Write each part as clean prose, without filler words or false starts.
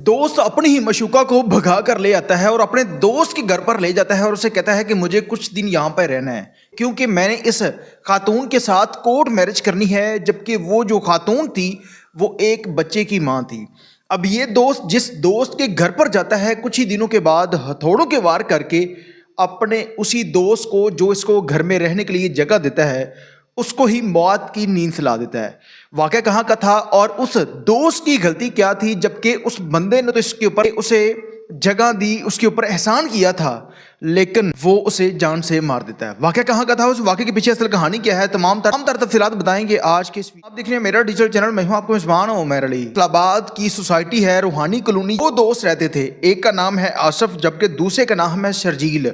दोस्त अपनी ही मशूका को भगा कर ले आता है और अपने दोस्त के घर पर ले जाता है और उसे कहता है कि मुझे कुछ दिन यहाँ पर रहना है क्योंकि मैंने इस खातून के साथ कोर्ट मैरिज करनी है, जबकि वो जो खातून थी वो एक बच्चे की माँ थी। अब ये दोस्त जिस दोस्त के घर पर जाता है, कुछ ही दिनों के बाद हथौड़ों के वार करके अपने उसी दोस्त को जो इसको घर में रहने के लिए जगह देता है, उसको ही मौत की नींद सुला देता है। वाकया कहाँ का था और उस दोस्त की गलती क्या थी, जबकि उस बंदे ने तो इसके ऊपर उसे जगह दी, उसके ऊपर एहसान किया था, लेकिन वो उसे जान से मार देता है। वाकया कहाँ का था, उस वाकये के पीछे असल कहानी क्या है, तमाम तर तफसीलात बताएंगे आज के इस आप देख रहे हैं मेरा डिजिटल चैनल। मैं हूं आपको मेजबान हूं उमैर अली। इस्लामाबाद की सोसाइटी है रूहानी कॉलोनी। दो दोस्त रहते थे, एक का नाम है आसफ जबकि दूसरे का नाम है शर्जील।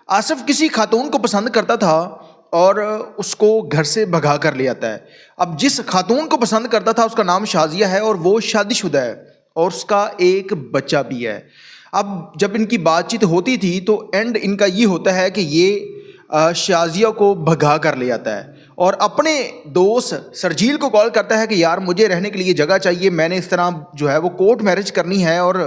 आसफ किसी खातून को पसंद करता था और उसको घर से भगा कर ले आता है। अब जिस खातून को पसंद करता था उसका नाम शाजिया है और वो शादीशुदा है और उसका एक बच्चा भी है। अब जब इनकी बातचीत होती थी तो एंड इनका ये होता है कि ये शाजिया को भगा कर ले आता है और अपने दोस्त सरजील को कॉल करता है कि यार मुझे रहने के लिए जगह चाहिए, मैंने इस तरह जो है वो कोर्ट मैरिज करनी है और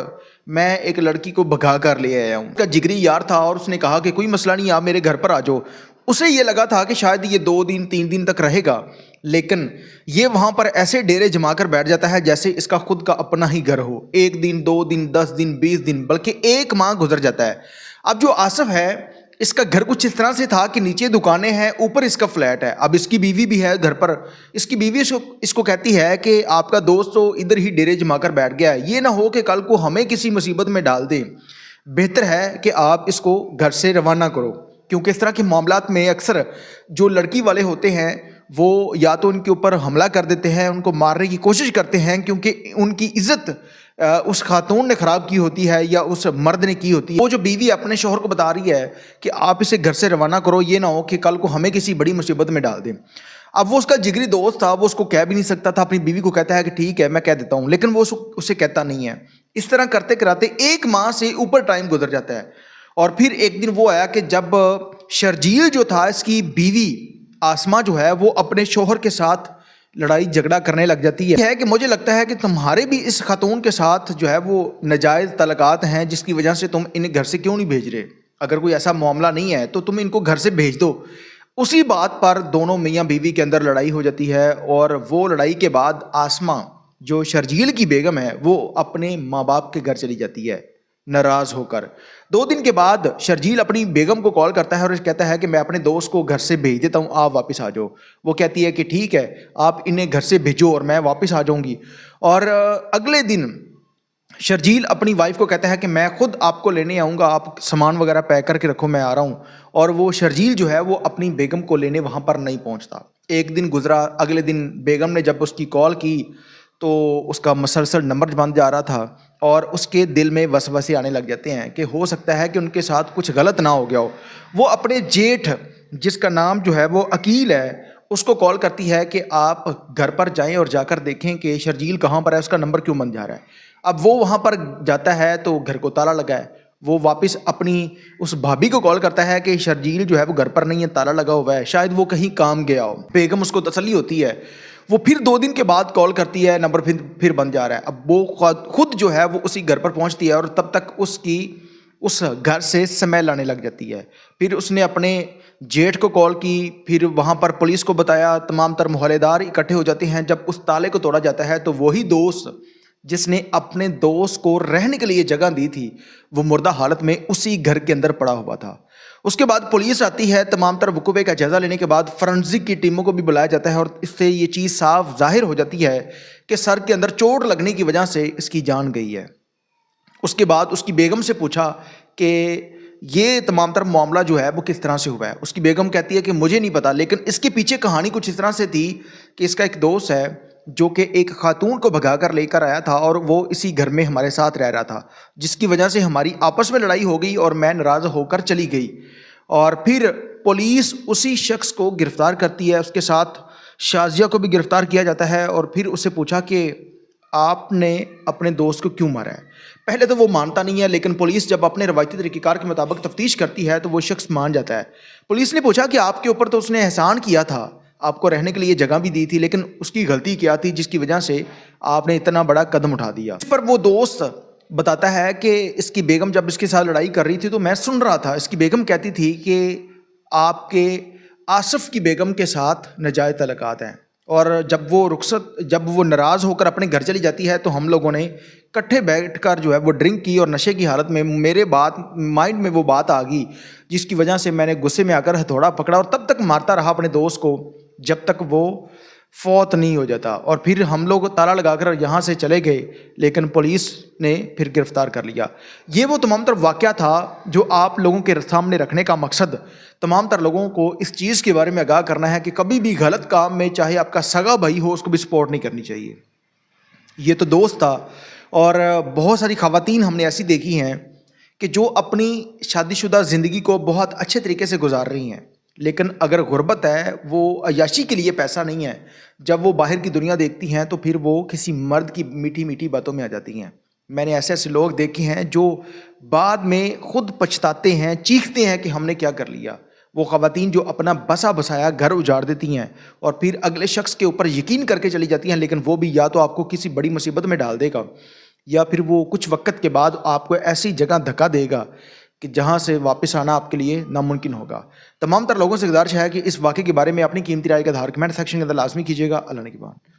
मैं एक लड़की को भगा कर ले आया हूँ। उसका जिगरी यार था और उसने कहा कि कोई मसला नहीं, आप मेरे घर पर आ जाओ। उसे ये लगा था कि शायद ये 2 दिन 3 दिन तक रहेगा, लेकिन ये वहाँ पर ऐसे डेरे जमा कर बैठ जाता है जैसे इसका खुद का अपना ही घर हो। 1 दिन 2 दिन 10 दिन 20 दिन बल्कि 1 माह गुजर जाता है। अब जो आसफ है इसका घर कुछ इस तरह से था कि नीचे दुकानें हैं, ऊपर इसका फ्लैट है। अब इसकी बीवी भी है घर पर। इसकी बीवी इसको कहती है कि आपका दोस्त तो इधर ही डेरे जमा कर बैठ गया है, ये ना हो कि कल को हमें किसी मुसीबत में डाल दे, बेहतर है कि आप इसको घर से रवाना करो। क्योंकि इस तरह के मामलात में अक्सर जो लड़की वाले होते हैं वो या तो उनके ऊपर हमला कर देते हैं, उनको मारने की कोशिश करते हैं, क्योंकि उनकी इज्जत उस खातून ने ख़राब की होती है या उस मर्द ने की होती है। वो जो बीवी अपने शोहर को बता रही है कि आप इसे घर से रवाना करो, ये ना हो कि कल को हमें किसी बड़ी मुसीबत में डाल दें। अब वो उसका जिगरी दोस्त था, वो उसको कह भी नहीं सकता था। अपनी बीवी को कहता है कि ठीक है मैं कह देता हूँ, लेकिन वो उसे कहता नहीं है। इस तरह करते कराते 1 माह से ऊपर टाइम गुजर जाता है और फिर एक दिन वो आया कि जब शर्जील जो था, इसकी बीवी आसमा जो है, वो अपने शोहर के साथ लड़ाई झगड़ा करने लग जाती है कि मुझे लगता है कि तुम्हारे भी इस खातून के साथ जो है वो नाजायज़ तलकात हैं, जिसकी वजह से तुम इन्हें घर से क्यों नहीं भेज रहे। अगर कोई ऐसा मामला नहीं है तो तुम इनको घर से भेज दो। उसी बात पर दोनों मियाँ बीवी के अंदर लड़ाई हो जाती है और वो लड़ाई के बाद आसमा जो शर्जील की बेगम है वो अपने माँ बाप के घर चली जाती है नाराज़ होकर। 2 दिन के बाद शर्जील अपनी बेगम को कॉल करता है और कहता है कि मैं अपने दोस्त को घर से भेज देता हूँ, आप वापस आ जाओ। वो कहती है कि ठीक है आप इन्हें घर से भेजो और मैं वापस आ जाऊँगी। और अगले दिन शर्जील अपनी वाइफ को कहता है कि मैं खुद आपको लेने आऊँगा, आप सामान वगैरह पैक करके रखो, मैं आ रहा हूँ। और वो शर्जील जो है वो अपनी बेगम को लेने वहाँ पर नहीं पहुँचता। 1 दिन गुजरा, अगले दिन बेगम ने जब उसकी कॉल की तो उसका मसलसल नंबर बंद जा रहा था और उसके दिल में वसवसे आने लग जाते हैं कि हो सकता है कि उनके साथ कुछ गलत ना हो गया हो। वो अपने जेठ जिसका नाम जो है वो अकील है उसको कॉल करती है कि आप घर पर जाएं और जाकर देखें कि शर्जील कहाँ पर है, उसका नंबर क्यों बंद जा रहा है। अब वो वहाँ पर जाता है तो घर को ताला लगा है। वो वापस अपनी उस भाभी को कॉल करता है कि शर्जील जो है वो घर पर नहीं है, ताला लगा हुआ है, शायद वो कहीं काम गया हो। बेगम उसको तसल्ली होती है। वो फिर 2 दिन के बाद कॉल करती है, नंबर फिर बंद जा रहा है। अब वो खुद जो है वो उसी घर पर पहुंचती है और तब तक उसकी उस घर से स्मेल आने लग जाती है। फिर उसने अपने जेठ को कॉल की, फिर वहाँ पर पुलिस को बताया, तमाम तर मोहल्लेदार इकट्ठे हो जाते हैं। जब उस ताले को तोड़ा जाता है तो वही दोस्त जिसने अपने दोस्त को रहने के लिए जगह दी थी वो मुर्दा हालत में उसी घर के अंदर पड़ा हुआ था। उसके बाद पुलिस आती है, तमाम तरह वकूबे का जायजा लेने के बाद फॉरेंसिक की टीमों को भी बुलाया जाता है और इससे ये चीज़ साफ जाहिर हो जाती है कि सर के अंदर चोट लगने की वजह से इसकी जान गई है। उसके बाद उसकी बेगम से पूछा कि ये तमाम तरह मामला जो है वो किस तरह से हुआ है। उसकी बेगम कहती है कि मुझे नहीं पता, लेकिन इसके पीछे कहानी कुछ इस तरह से थी कि इसका एक दोस्त है जो कि एक खातून को भगा कर लेकर आया था और वो इसी घर में हमारे साथ रह रहा था, जिसकी वजह से हमारी आपस में लड़ाई हो गई और मैं नाराज़ होकर चली गई। और फिर पुलिस उसी शख्स को गिरफ्तार करती है, उसके साथ शाजिया को भी गिरफ्तार किया जाता है और फिर उससे पूछा कि आपने अपने दोस्त को क्यों मारा है। पहले तो वो मानता नहीं है, लेकिन पुलिस जब अपने रवायती तरीक़ेकार के मुताबिक तफ्तीश करती है तो वो शख्स मान जाता है। पुलिस ने पूछा कि आपके ऊपर तो उसने एहसान किया था, आपको रहने के लिए जगह भी दी थी, लेकिन उसकी गलती क्या थी जिसकी वजह से आपने इतना बड़ा कदम उठा दिया। इस पर वो दोस्त بتاتا ہے کہ اس کی بیگم جب اس کے ساتھ لڑائی کر رہی تھی تو میں سن رہا تھا، اس کی بیگم کہتی تھی کہ آپ کے آصف کی بیگم کے ساتھ ناجائز تعلقات ہیں، اور جب وہ ناراض ہو کر اپنے گھر چلی جاتی ہے تو ہم لوگوں نے کٹھے بیٹھ کر جو ہے وہ ڈرنک کی، اور نشے کی حالت میں میرے مائنڈ میں وہ بات آ گئی، جس کی وجہ سے میں نے غصے میں آ کر ہتھوڑا پکڑا اور تب تک مارتا رہا اپنے دوست کو جب تک وہ فوت نہیں ہو جاتا، اور پھر ہم لوگ تالا لگا کر یہاں سے چلے گئے، لیکن پولیس نے پھر گرفتار کر لیا۔ یہ وہ تمام تر واقعہ تھا جو آپ لوگوں کے سامنے رکھنے کا مقصد تمام تر لوگوں کو اس چیز کے بارے میں آگاہ کرنا ہے کہ کبھی بھی غلط کام میں چاہے آپ کا سگا بھائی ہو اس کو بھی سپورٹ نہیں کرنی چاہیے۔ یہ تو دوست تھا، اور بہت ساری خواتین ہم نے ایسی دیکھی ہیں کہ جو اپنی شادی شدہ زندگی کو بہت اچھے طریقے سے گزار رہی ہیں، لیکن اگر غربت ہے، وہ عیاشی کے لیے پیسہ نہیں ہے، جب وہ باہر کی دنیا دیکھتی ہیں تو پھر وہ کسی مرد کی میٹھی میٹھی باتوں میں آ جاتی ہیں۔ میں نے ایسے لوگ دیکھے ہیں جو بعد میں خود پچھتاتے ہیں، چیختے ہیں کہ ہم نے کیا کر لیا۔ وہ خواتین جو اپنا بسا بسایا گھر اجاڑ دیتی ہیں اور پھر اگلے شخص کے اوپر یقین کر کے چلی جاتی ہیں، لیکن وہ بھی یا تو آپ کو کسی بڑی مصیبت میں ڈال دے گا، یا پھر وہ کچھ وقت کے بعد آپ کو ایسی جگہ دھکا دے گا کہ جہاں سے واپس آنا آپ کے لیے ناممکن ہوگا۔ تمام تر لوگوں سے گزارش ہے کہ اس واقعے کے بارے میں اپنی قیمتی رائے کا اظہار کمنٹ سیکشن کے اندر لازمی کیجیے گا۔ اللہ نے کی بات۔